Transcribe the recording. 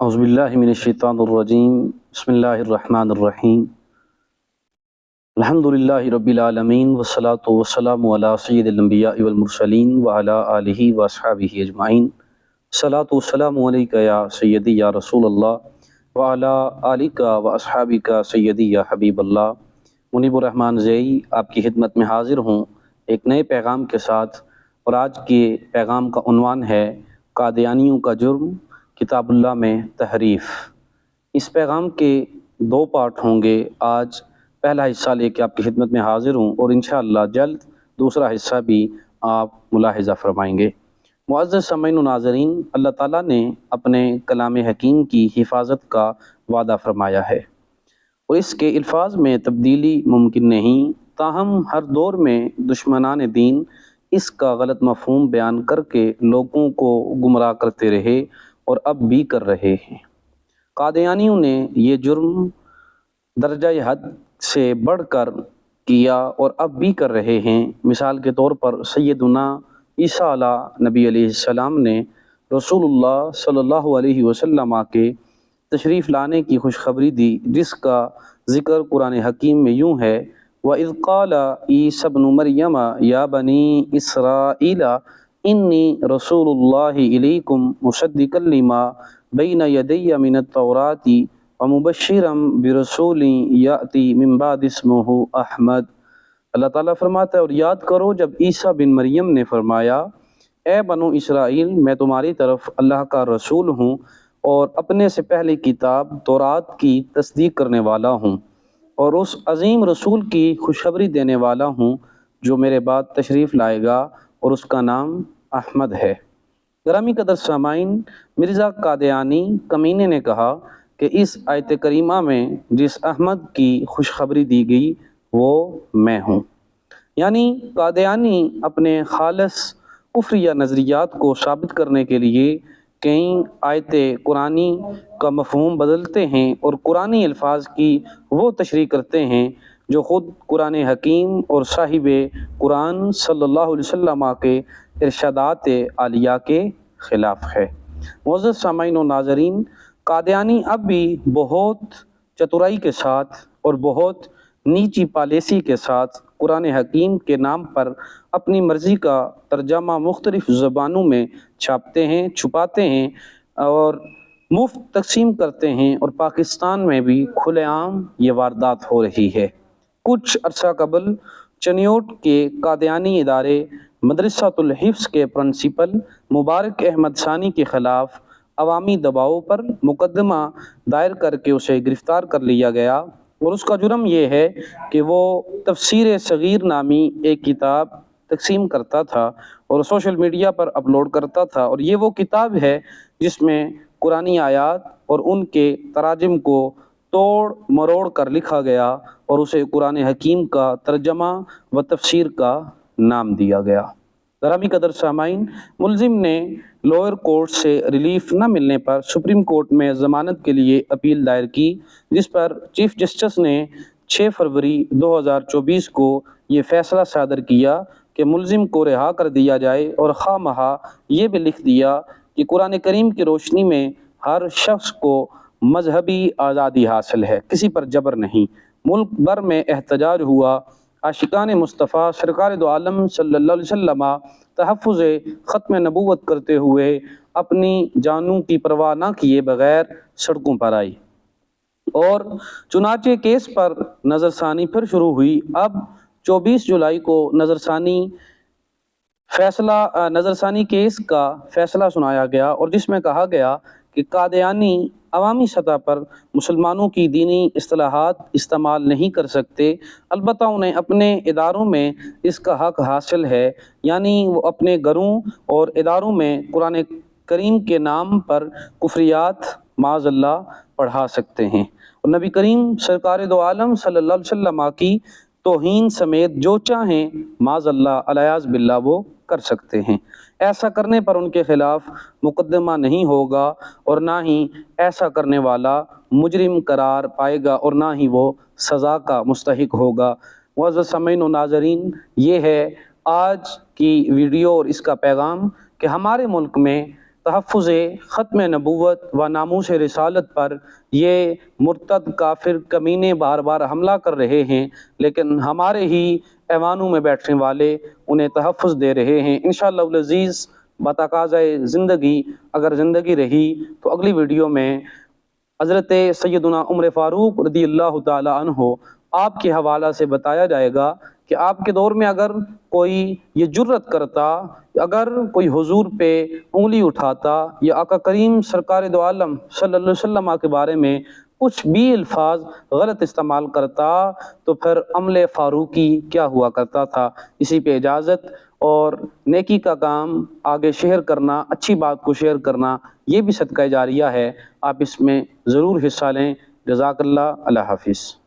اعوذ باللہ من الشیطان الرجیم بسم اللہ الرحمن الرحیم الحمدللہ رب العالمین والصلاة والسلام علی سید الانبیاء والمرسلین وعلی آلہ واصحابہ اجمعین الصلاة والسلام علیکہ یا سیدی یا رسول اللہ وعلی آلہ واصحابہ سیدی یا حبیب اللہ۔ منیب الرحمن زئی آپ کی خدمت میں حاضر ہوں ایک نئے پیغام کے ساتھ، اور آج کے پیغام کا عنوان ہے قادیانیوں کا جرم کتاب اللہ میں تحریف۔ اس پیغام کے دو پارٹ ہوں گے۔ آج پہلا حصہ لے کے آپ کی خدمت میں حاضر ہوں، اور انشاءاللہ جلد دوسرا حصہ بھی آپ ملاحظہ فرمائیں گے۔ معزز سامعین و ناظرین، اللہ تعالیٰ نے اپنے کلام حکیم کی حفاظت کا وعدہ فرمایا ہے، اور اس کے الفاظ میں تبدیلی ممکن نہیں، تاہم ہر دور میں دشمنان دین اس کا غلط مفہوم بیان کر کے لوگوں کو گمراہ کرتے رہے اور اب بھی کر رہے ہیں۔ قادیانیوں نے یہ جرم درجہ حد سے بڑھ کر کیا اور اب بھی کر رہے ہیں۔ مثال کے طور پر سیدنا عیسیٰ نبی علیہ السلام نے رسول اللہ صلی اللہ علیہ وسلم کے تشریف لانے کی خوشخبری دی، جس کا ذکر قرآن حکیم میں یوں ہے: وَإِذْ قَالَ عِيسَى ابْنُ مَرْيَمَ يَا بَنِي إِسْرَائِيلَ إِنِّي رَسُولُ اللَّهِ إِلَيْكُمْ مُصَدِّقًا لِمَا بَيْنَ يَدَيَّ مِنَ التَّوْرَاةِ وَمُبَشِّرًا بِرَسُولٍ يَأْتِي مِن بَعْدِي اسْمُهُ أَحْمَدُ۔ اللہ تعالیٰ فرماتا ہے، اور یاد کرو جب عیسیٰ بن مریم نے فرمایا: اے بنو اسرائیل، میں تمہاری طرف اللہ کا رسول ہوں اور اپنے سے پہلی کتاب تورات کی تصدیق کرنے والا ہوں، اور اس عظیم رسول کی خوشخبری دینے والا ہوں جو میرے بعد تشریف لائے گا، اور اس کا نام احمد ہے۔ گرامی قدر سامعین، مرزا قادیانی کمینے نے کہا کہ اس آیت کریمہ میں جس احمد کی خوشخبری دی گئی وہ میں ہوں۔ یعنی قادیانی اپنے خالص کفریہ نظریات کو ثابت کرنے کے لیے کئی آیت قرآنی کا مفہوم بدلتے ہیں اور قرآنی الفاظ کی وہ تشریح کرتے ہیں جو خود قرآن حکیم اور صاحب قرآن صلی اللہ علیہ وسلم کے ارشادات عالیہ کے خلاف ہے۔ معزز سامعین و ناظرین، قادیانی اب بھی بہت چترائی کے ساتھ اور بہت نیچی پالیسی کے ساتھ قرآن حکیم کے نام پر اپنی مرضی کا ترجمہ مختلف زبانوں میں چھاپتے ہیں، چھپاتے ہیں اور مفت تقسیم کرتے ہیں، اور پاکستان میں بھی کھلے عام یہ واردات ہو رہی ہے۔ کچھ عرصہ قبل چنیوٹ کے قادیانی ادارے مدرسۃ الحفظ کے پرنسپل مبارک احمد ثانی کے خلاف عوامی دباؤ پر مقدمہ دائر کر کے اسے گرفتار کر لیا گیا، اور اس کا جرم یہ ہے کہ وہ تفسیر صغیر نامی ایک کتاب تقسیم کرتا تھا اور سوشل میڈیا پر اپلوڈ کرتا تھا، اور یہ وہ کتاب ہے جس میں قرآنی آیات اور ان کے تراجم کو توڑ مروڑ کر لکھا گیا اور اسے قرآن حکیم کا ترجمہ و تفسیر کا نام دیا گیا۔ گرامی قدر سامعین، ملزم نے لوئر کورٹ سے ریلیف نہ ملنے پر سپریم کورٹ میں ضمانت کے لیے اپیل دائر کی، جس پر چیف جسٹس نے 6 فروری 2024 کو یہ فیصلہ صادر کیا کہ ملزم کو رہا کر دیا جائے، اور خواہ مخواہ یہ بھی لکھ دیا کہ قرآن کریم کی روشنی میں ہر شخص کو مذہبی آزادی حاصل ہے، کسی پر جبر نہیں۔ ملک بھر میں احتجاج ہوا۔ عاشقان مصطفیٰ سرکار دو عالم صلی اللہ علیہ وسلم تحفظ ختم نبوت کرتے ہوئے اپنی جانوں کی پرواہ نہ کیے بغیر سڑکوں پر آئی، اور چنانچہ کیس پر نظر ثانی پھر شروع ہوئی۔ اب 24 جولائی کو نظر ثانی کیس کا فیصلہ سنایا گیا، اور جس میں کہا گیا کہ قادیانی عوامی سطح پر مسلمانوں کی دینی اصطلاحات استعمال نہیں کر سکتے، البتہ انہیں اپنے اداروں میں اس کا حق حاصل ہے، یعنی وہ اپنے گھروں اور اداروں میں قرآن کریم کے نام پر کفریات معاذ اللہ پڑھا سکتے ہیں، اور نبی کریم سرکار دو عالم صلی اللہ علیہ وسلم کی توہین سمیت جو چاہیں معاذ اللہ الیاذ باللہ وہ کر سکتے ہیں۔ ایسا کرنے پر ان کے خلاف مقدمہ نہیں ہوگا، اور نہ ہی ایسا کرنے والا مجرم قرار پائے گا، اور نہ ہی وہ سزا کا مستحق ہوگا۔ معزز سامعین و ناظرین، یہ ہے آج کی ویڈیو اور اس کا پیغام کہ ہمارے ملک میں تحفظ ختم نبوت و ناموس رسالت پر یہ مرتد کافر کمینے بار بار حملہ کر رہے ہیں، لیکن ہمارے ہی ایوانوں میں بیٹھنے والے انہیں تحفظ دے رہے ہیں۔ انشاءاللہ العزیز بتقاضۂ زندگی اگر زندگی رہی تو اگلی ویڈیو میں حضرت سیدنا عمر فاروق رضی اللہ تعالیٰ عنہ آپ کے حوالہ سے بتایا جائے گا کہ آپ کے دور میں اگر کوئی یہ جرت کرتا، اگر کوئی حضور پہ انگلی اٹھاتا یا آقا کریم سرکار دو عالم صلی اللہ علیہ وسلم کے بارے میں کچھ بھی الفاظ غلط استعمال کرتا تو پھر عمل فاروقی کیا ہوا کرتا تھا۔ اسی پہ اجازت اور نیکی کا کام آگے شیئر کرنا، اچھی بات کو شیئر کرنا، یہ بھی صدقہ جاریہ ہے، آپ اس میں ضرور حصہ لیں۔ جزاک اللہ، اللہ حافظ۔